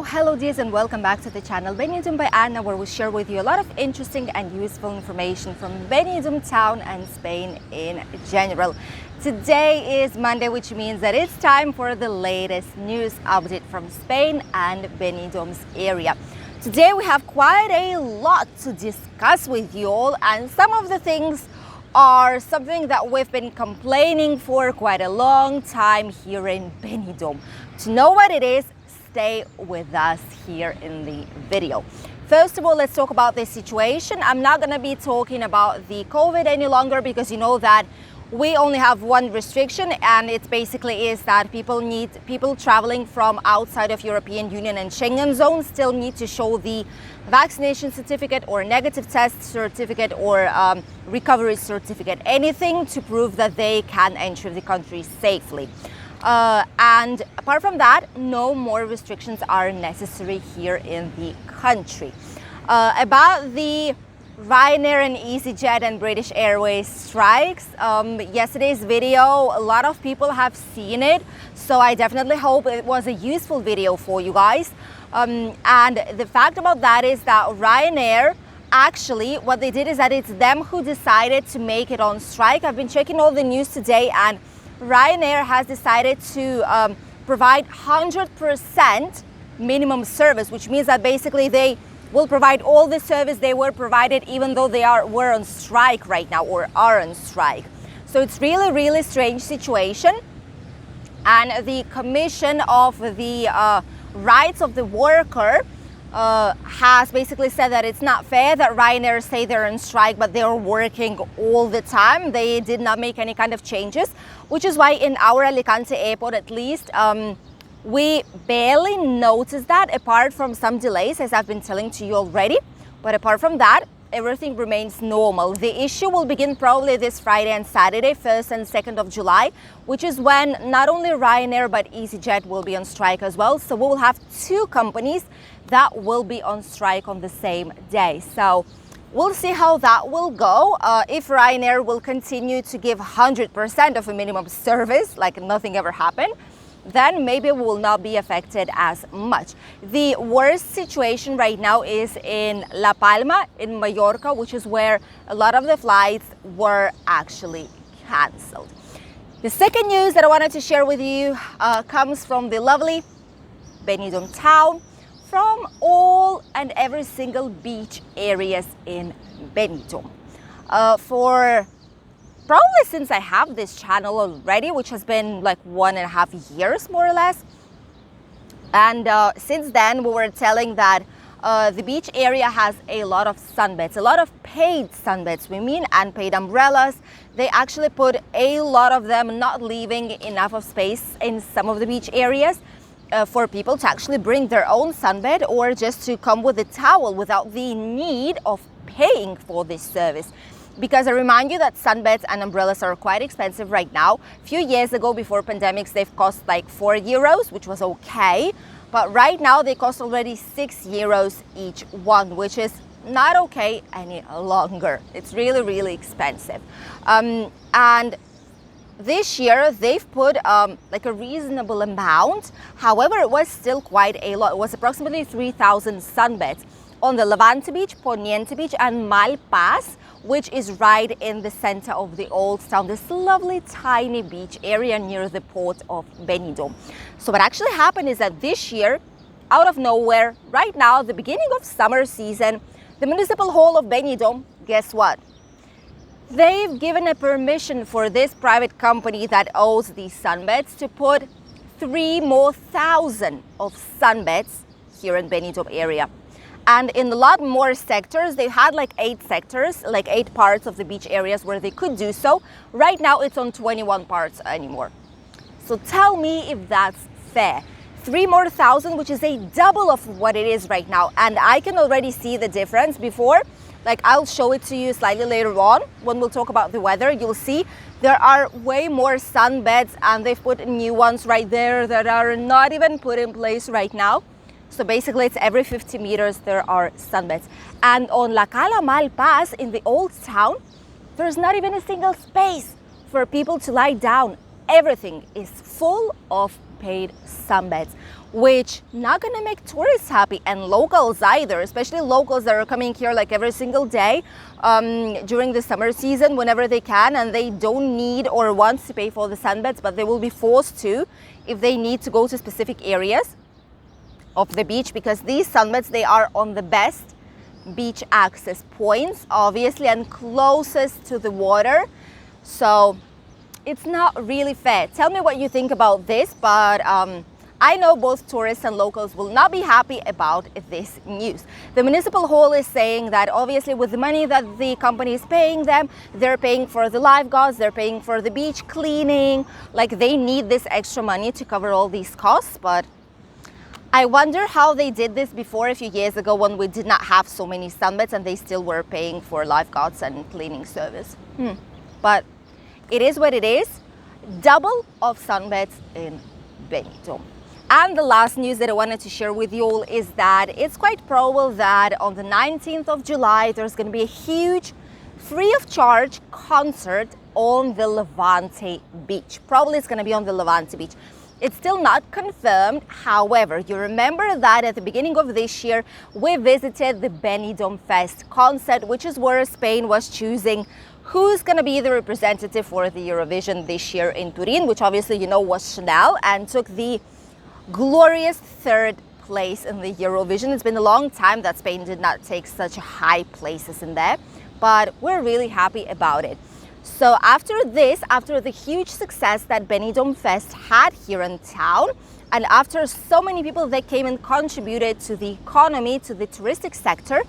Hello dears, and welcome back to the channel Benidorm by Anna, where we share with you a lot of interesting and useful information from Benidorm town and Spain in general. Today is Monday, which means that it's time for the latest news update from Spain and Benidorm's area. Today we have quite a lot to discuss with you all, and some of the things are something that we've been complaining for quite a long time here in Benidorm. To know what it is, stay with us here in the video. First of all, let's talk about this situation. I'm not going to be talking about the COVID any longer, because you know that we only have one restriction, and it basically is that people traveling from outside of European Union and Schengen zone still need to show the vaccination certificate or negative test certificate or recovery certificate, anything to prove that they can enter the country safely. And apart from that, no more restrictions are necessary here in the country. About the Ryanair and EasyJet and British Airways strikes, yesterday's video, a lot of people have seen it, so I definitely hope it was a useful video for you guys. And the fact about that is that Ryanair, actually what they did is that it's them who decided to make it on strike. I've been checking all the news today, and Ryanair has decided to provide 100% minimum service, which means that basically they will provide all the service they were provided even though they were on strike right now, or are on strike. So it's really strange situation. And the Commission of the Rights of the Worker has basically said that it's not fair that Ryanair say they're on strike, but they're working all the time. They did not make any kind of changes, which is why in our Alicante airport, at least, we barely noticed that, apart from some delays, as I've been telling to you already. But apart from that, everything remains normal. The issue will begin probably this Friday and Saturday, 1st and 2nd of July, which is when not only Ryanair but EasyJet will be on strike as well. So we will have two companies that will be on strike on the same day. So we'll see how that will go. If Ryanair will continue to give 100% of a minimum service, like nothing ever happened, then maybe we will not be affected as much. The worst situation right now is in La Palma, in Mallorca, which is where a lot of the flights were actually cancelled. The second news that I wanted to share with you comes from the lovely Benidorm town, from all and every single beach areas in Benidorm. For probably since I have this channel already, which has been like 1.5 years more or less. And since then we were telling that the beach area has a lot of sunbeds, a lot of paid sunbeds, we mean, and paid umbrellas. They actually put a lot of them, not leaving enough of space in some of the beach areas for people to actually bring their own sunbed, or just to come with a towel without the need of paying for this service. Because I remind you that sunbeds and umbrellas are quite expensive right now. A few years ago, before pandemics, they've cost like €4, which was okay. But right now they cost already €6 each one, which is not okay any longer. It's really expensive. And this year they've put like a reasonable amount. However, it was still quite a lot. It was approximately 3,000 sunbeds on the Levante beach, Poniente beach, and Malpas, which is right in the center of the old town, this lovely tiny beach area near the port of Benidorm. So what actually happened is that this year, out of nowhere, right now, the beginning of summer season, the Municipal Hall of Benidorm, guess what? They've given a permission for this private company that owns these sunbeds to put 3,000 more of sunbeds here in Benidorm area. And in a lot more sectors, they had like 8 sectors, like 8 parts of the beach areas where they could do so. Right now it's on 21 parts anymore. So tell me if that's fair. 3,000 more, which is a double of what it is right now. And I can already see the difference before. Like, I'll show it to you slightly later on when we'll talk about the weather. You'll see there are way more sunbeds, and they've put new ones right there that are not even put in place right now. So basically it's every 50 meters there are sunbeds. And on La Cala Malpas, in the old town, there's not even a single space for people to lie down. Everything is full of paid sunbeds, which not gonna make tourists happy and locals either, especially locals that are coming here like every single day during the summer season whenever they can, and they don't need or want to pay for the sunbeds, but they will be forced to if they need to go to specific areas of the beach, because these sunbeds, they are on the best beach access points, obviously, and closest to the water. So it's not really fair. Tell me what you think about this, but I know both tourists and locals will not be happy about this news. The municipal hall is saying that obviously with the money that the company is paying them, they're paying for the lifeguards, they're paying for the beach cleaning, like they need this extra money to cover all these costs. But I wonder how they did this before, a few years ago, when we did not have so many sunbeds and they still were paying for lifeguards and cleaning service. But it is what it is. Double of sunbeds in Benidorm. And the last news that I wanted to share with you all is that it's quite probable that on the 19th of July, there's going to be a huge free of charge concert on the Levante beach. Probably it's going to be on the Levante beach. It's still not confirmed. However, you remember that at the beginning of this year, we visited the Benidorm Fest concert, which is where Spain was choosing who's going to be the representative for the Eurovision this year in Turin, which obviously, you know, was Chanel, and took the glorious third place in the Eurovision. It's been a long time that Spain did not take such high places in there, but we're really happy about it. So after the huge success that Benidorm Fest had here in town, and after so many people that came and contributed to the economy, to the touristic sector,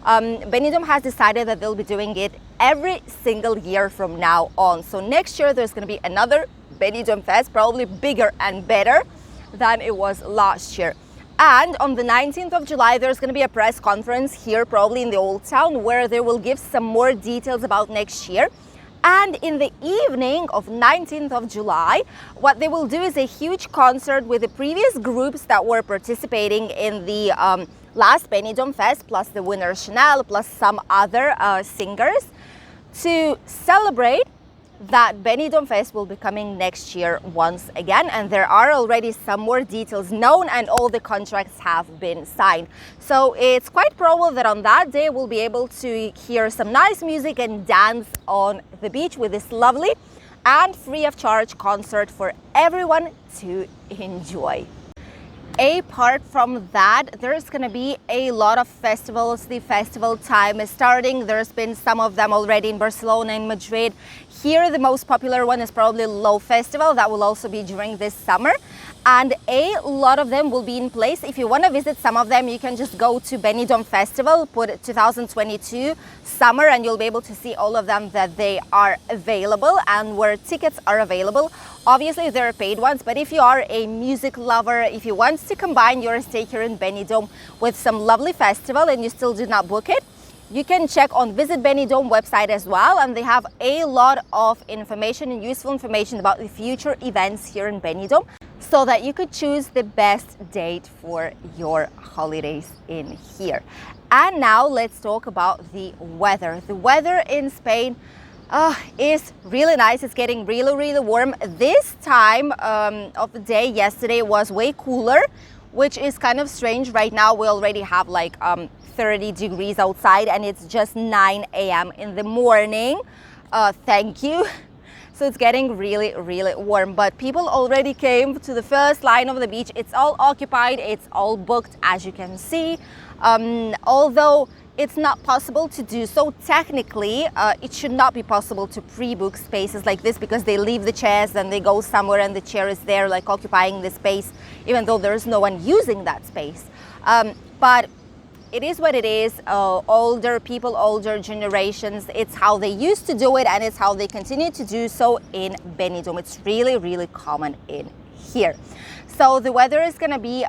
Benidorm has decided that they'll be doing it every single year from now on. So next year there's going to be another Benidorm Fest, probably bigger and better than it was last year. And on the 19th of July, there's going to be a press conference here, probably in the Old Town, where they will give some more details about next year. And in the evening of 19th of July, what they will do is a huge concert with the previous groups that were participating in the last Benidorm Fest, plus the winner Chanel, plus some other singers, to celebrate that Benidorm Fest will be coming next year once again. And there are already some more details known and all the contracts have been signed. So it's quite probable that on that day we'll be able to hear some nice music and dance on the beach with this lovely and free of charge concert for everyone to enjoy. Apart from that, there's going to be a lot of festivals. The festival time is starting. There's been some of them already in Barcelona and Madrid. Here, the most popular one is probably Low Festival. That will also be during this summer. And a lot of them will be in place. If you want to visit some of them, you can just go to Benidorm Festival, put 2022 summer, and you'll be able to see all of them that they are available and where tickets are available. Obviously, there are paid ones, but if you are a music lover, if you want to combine your stay here in Benidorm with some lovely festival and you still did not book it, you can check on Visit Benidorm website as well, and they have a lot of information and useful information about the future events here in Benidorm, so that you could choose the best date for your holidays in here. And now let's talk about the weather. The weather in Spain is really nice. It's getting really, really warm. This time of the day, yesterday was way cooler, which is kind of strange. Right now we already have like 30 degrees outside and it's just 9 a.m. in the morning. Thank you. So it's getting really, really warm, but people already came to the first line of the beach. It's all occupied, it's all booked, as you can see. Although it's not possible to do so technically, it should not be possible to pre-book spaces like this, because they leave the chairs and they go somewhere and the chair is there like occupying the space, even though there's no one using that space. But it is what it is. Older people, older generations, it's how they used to do it and it's how they continue to do so in Benidorm. It's really, really common in here. So the weather is going to be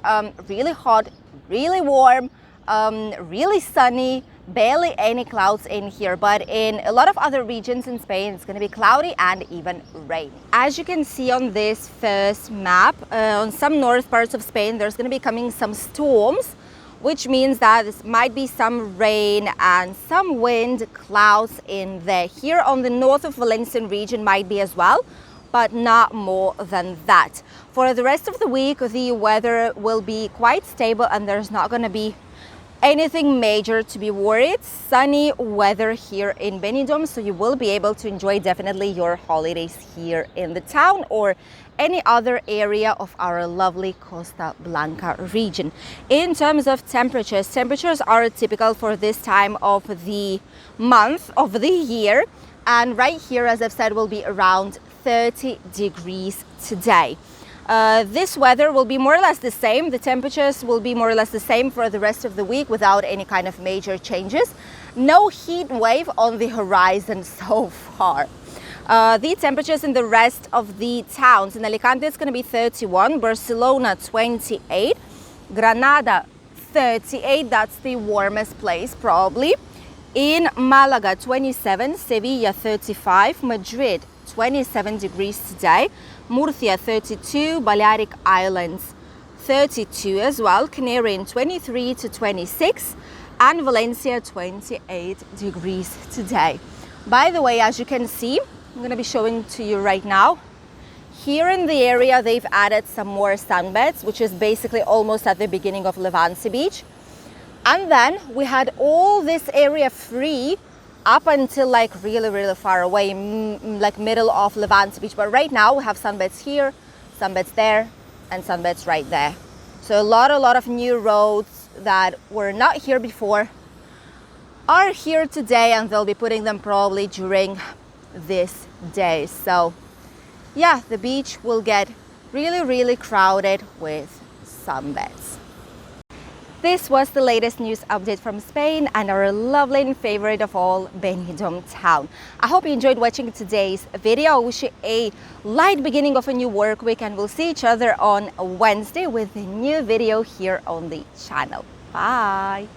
really hot, really warm, really sunny, barely any clouds in here, but in a lot of other regions in Spain it's going to be cloudy and even rain. As you can see on this first map, on some north parts of Spain there's going to be coming some storms, which means that there might be some rain and some wind, clouds in there. Here on the north of Valencian region might be as well, but not more than that. For the rest of the week, the weather will be quite stable and there's not going to be anything major to be worried. Sunny weather here in Benidorm, so you will be able to enjoy definitely your holidays here in the town or any other area of our lovely Costa Blanca region. In terms of temperatures are typical for this time of the month of the year, and right here, as I've said, will be around 30 degrees today. This weather will be more or less the same. The temperatures will be more or less the same for the rest of the week without any kind of major changes. No heat wave on the horizon so far. The temperatures in the rest of the towns. In Alicante, it's going to be 31, Barcelona 28, Granada 38, that's the warmest place probably. In Malaga 27, Sevilla 35, Madrid 27 degrees today, Murcia 32, Balearic Islands 32 as well, Canarian 23 to 26, and Valencia 28 degrees today. By the way, as you can see, I'm going to be showing to you right now, here in the area they've added some more sunbeds, which is basically almost at the beginning of Levante Beach. And then we had all this area free up until like really far away, like middle of Levante Beach. But right now we have sunbeds here, sunbeds there, and sunbeds right there. So a lot of new roads that were not here before are here today, and they'll be putting them probably during this day. So yeah, the beach will get really crowded with sunbeds. This was the latest news update from Spain and our lovely and favorite of all, Benidorm town. I hope you enjoyed watching today's video. I wish you a light beginning of a new work week, and we'll see each other on Wednesday with a new video here on the channel. Bye!